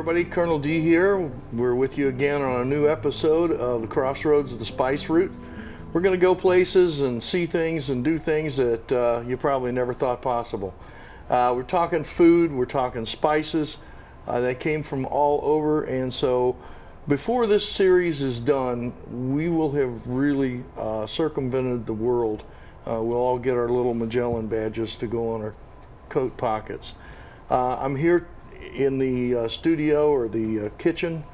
everybody, Colonel D here. We're with you again on a new episode of the Crossroads of the Spice Route. We're going to go places and see things and do things that you probably never thought possible. We're talking food, we're talking spices. They came from all over, and so before this series is done, we will have really circumvented the world. We'll all get our little Magellan badges to go on our coat pockets. I'm here in the studio or the kitchen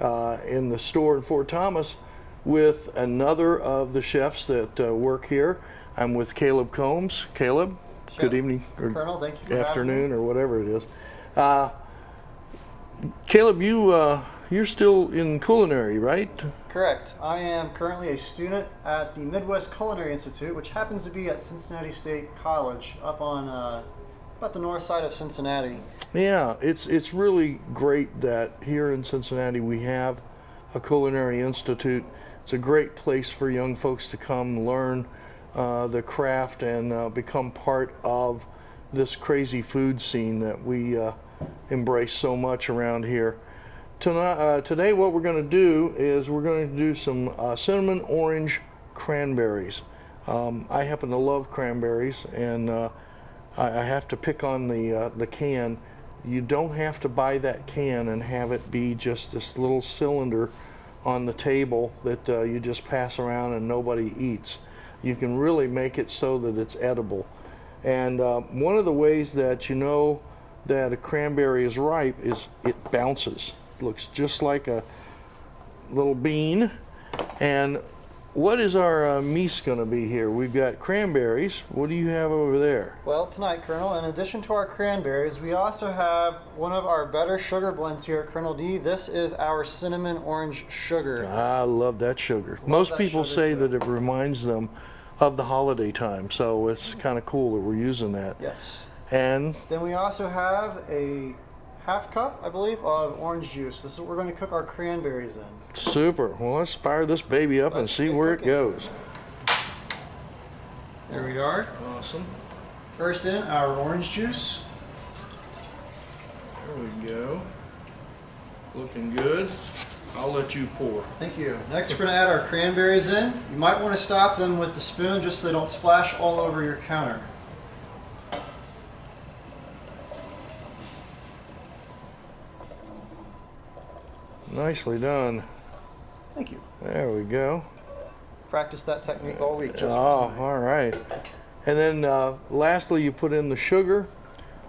in the store in Fort Thomas with another of the chefs that work here. I'm with Caleb Combs. Caleb, Chef. Good evening, or Colonel, thank you for afternoon, or whatever it is. Caleb, you're still in culinary, right? Correct. I am currently a student at the Midwest Culinary Institute, which happens to be at Cincinnati State College, up on about the north side of Cincinnati. Yeah, it's really great that here in Cincinnati we have a culinary institute. It's a great place for young folks to come learn the craft and become part of this crazy food scene that we embrace so much around here. Today what we're going to do is we're going to do some cinnamon orange cranberries. I happen to love cranberries, and I have to pick on the can. You don't have to buy that can and have it be just this little cylinder on the table that you just pass around and nobody eats. You can really make it so that it's edible. And one of the ways that you know that a cranberry is ripe is it bounces. It looks just like a little bean. And what is our mise going to be here? We've got cranberries. What do you have over there? Well, tonight, Colonel, in addition to our cranberries, we also have one of our better sugar blends here at Colonel D. This is our cinnamon orange sugar. I love that sugar. Most people say that it reminds them of the holiday time, so it's kind of cool that we're using that. Yes. And then we also have a half cup, I believe, of orange juice. This is what we're going to cook our cranberries in. super. Well, let's fire this baby up and see where it goes. There we are. Awesome. First in, our orange juice. There we go. Looking good. I'll let you pour. Thank you. Next, we're going to add our cranberries in. You might want to stop them with the spoon just so they don't splash all over your counter. Nicely done. Thank you. There we go. Practice that technique all week. Just Oh, all right. And then lastly, you put in the sugar.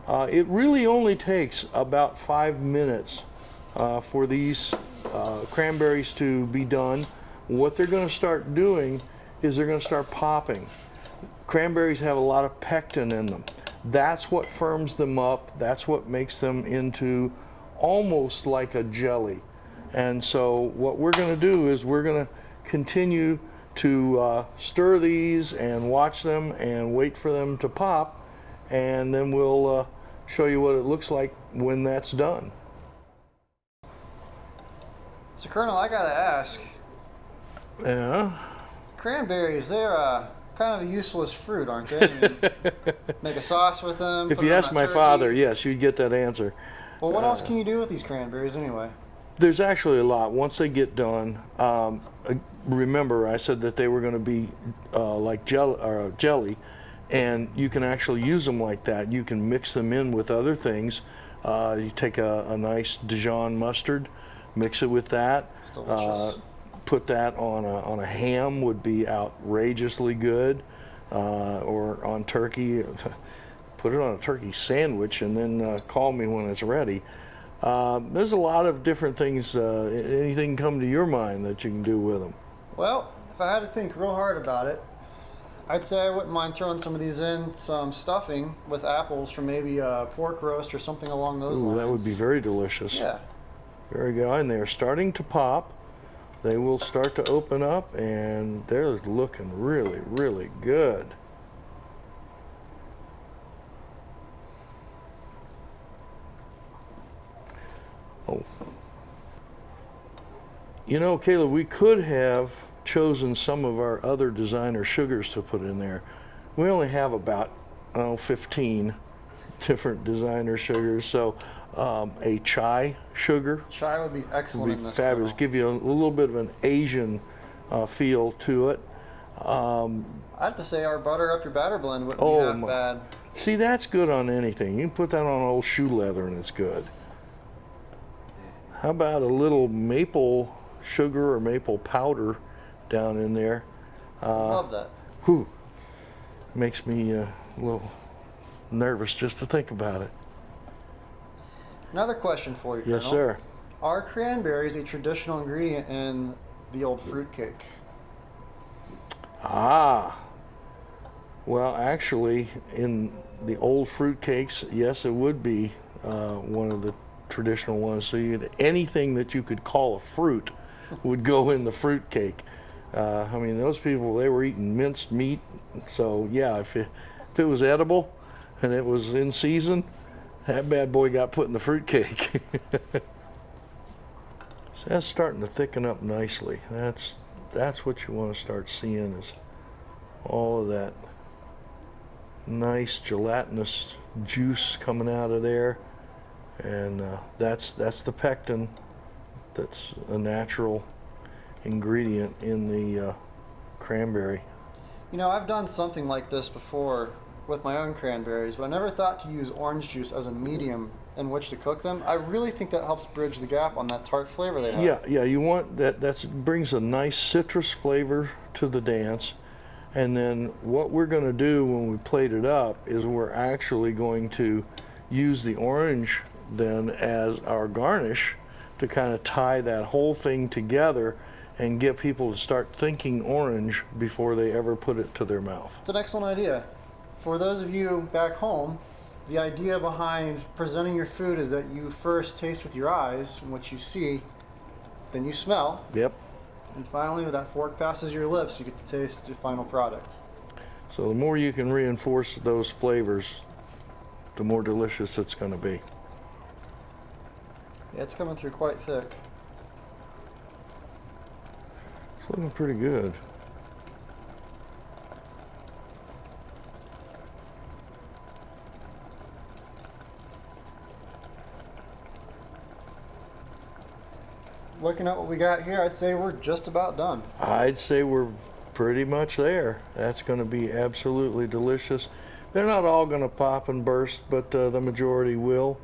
It really only takes about 5 minutes for these cranberries to be done. What they're going to start doing is they're going to start popping. Cranberries have a lot of pectin in them. That's what firms them up. That's what makes them into almost like a jelly. And so what we're going to do is we're going to continue to stir these and watch them and wait for them to pop, and then we'll show you what it looks like when that's done. So, Colonel, I gotta ask. Yeah. Cranberries, they're kind of a useless fruit, aren't they? I mean, make a sauce with them. If you ask my father, yes, you'd get that answer. Well, what else can you do with these cranberries anyway? There's actually a lot. Once they get done, remember I said that they were going to be like jelly, and you can actually use them like that. You can mix them in with other things. You take a nice Dijon mustard, mix it with that. It's delicious. Put that on a ham would be outrageously good, or on turkey. Put it on a turkey sandwich and then call me when it's ready. There's a lot of different things. Anything come to your mind that you can do with them? Well, if I had to think real hard about it, I'd say I wouldn't mind throwing some of these in some stuffing with apples for maybe a pork roast or something along those lines. That would be very delicious. Yeah. Very good. And they're starting to pop. They will start to open up, and they're looking really, really good. Oh. You know, Caleb, we could have chosen some of our other designer sugars to put in there. We only have about 15 different designer sugars, so a chai sugar. Chai would be excellent Would in be this. fabulous. kernel. Give you a little bit of an Asian feel to it. I have to say, our butter up your batter blend wouldn't be Oh, half bad. See, that's good on anything. You can put that on old shoe leather and it's good. How about a little maple sugar or maple powder down in there? Love that. Whew, makes me a little nervous just to think about it. Another question for you, Yes, Colonel. sir. Are cranberries a traditional ingredient in the old fruitcake? Ah, well, actually, in the old fruit cakes, yes, it would be one of the traditional ones. So anything that you could call a fruit would go in the fruit cake. I mean, those people, they were eating minced meat. So yeah, if it was edible and it was in season, that bad boy got put in the fruit cake. So that's starting to thicken up nicely. That's what you want to start seeing, is all of that nice gelatinous juice coming out of there, and that's the pectin. That's a natural ingredient in the cranberry. You know, I've done something like this before with my own cranberries, but I never thought to use orange juice as a medium in which to cook them. I really think that helps bridge the gap on that tart flavor they have. Yeah, you want that. That brings a nice citrus flavor to the dance. And then what we're going to do when we plate it up is we're actually going to use the orange then as our garnish to kind of tie that whole thing together and get people to start thinking orange before they ever put it to their mouth. It's an excellent idea. For those of you back home, the idea behind presenting your food is that you first taste with your eyes what you see, then you smell, Yep. and finally when that fork passes your lips, you get to taste your final product. So the more you can reinforce those flavors, the more delicious it's going to be. Yeah, it's coming through quite thick. It's looking pretty good. Looking at what we got here, I'd say we're just about done. I'd say we're pretty much there. That's going to be absolutely delicious. They're not all going to pop and burst, but the majority will.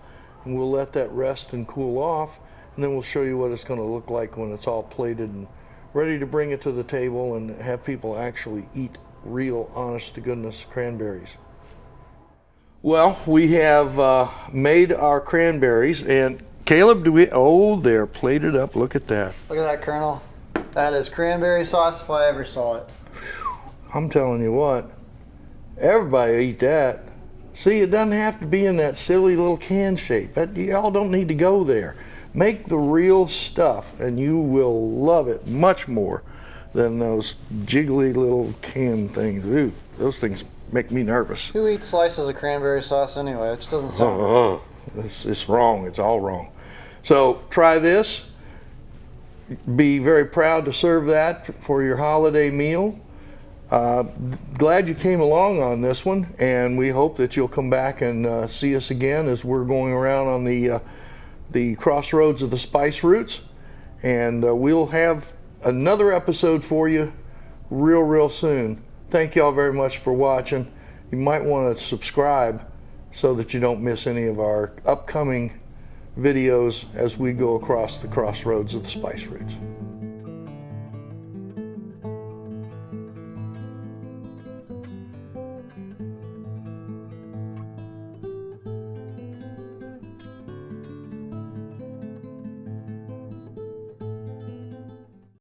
And we'll let that rest and cool off, and then we'll show you what it's going to look like when it's all plated and ready to bring it to the table and have people actually eat real, honest to goodness cranberries. Well, we have made our cranberries, and Caleb, they're plated up. Look at that. Look at that, Colonel. That is cranberry sauce if I ever saw it. I'm telling you what, everybody eat that. See, it doesn't have to be in that silly little can shape. Y'all don't need to go there. Make the real stuff, and you will love it much more than those jiggly little can things. Ooh, those things make me nervous. Who eats slices of cranberry sauce anyway? It just doesn't sound right. It's wrong. It's all wrong. So try this. Be very proud to serve that for your holiday meal. Glad you came along on this one, and we hope that you'll come back and see us again as we're going around on the crossroads of the spice roots, and we'll have another episode for you real soon. Thank y'all very much for watching. You might want to subscribe so that you don't miss any of our upcoming videos as we go across the crossroads of the spice roots.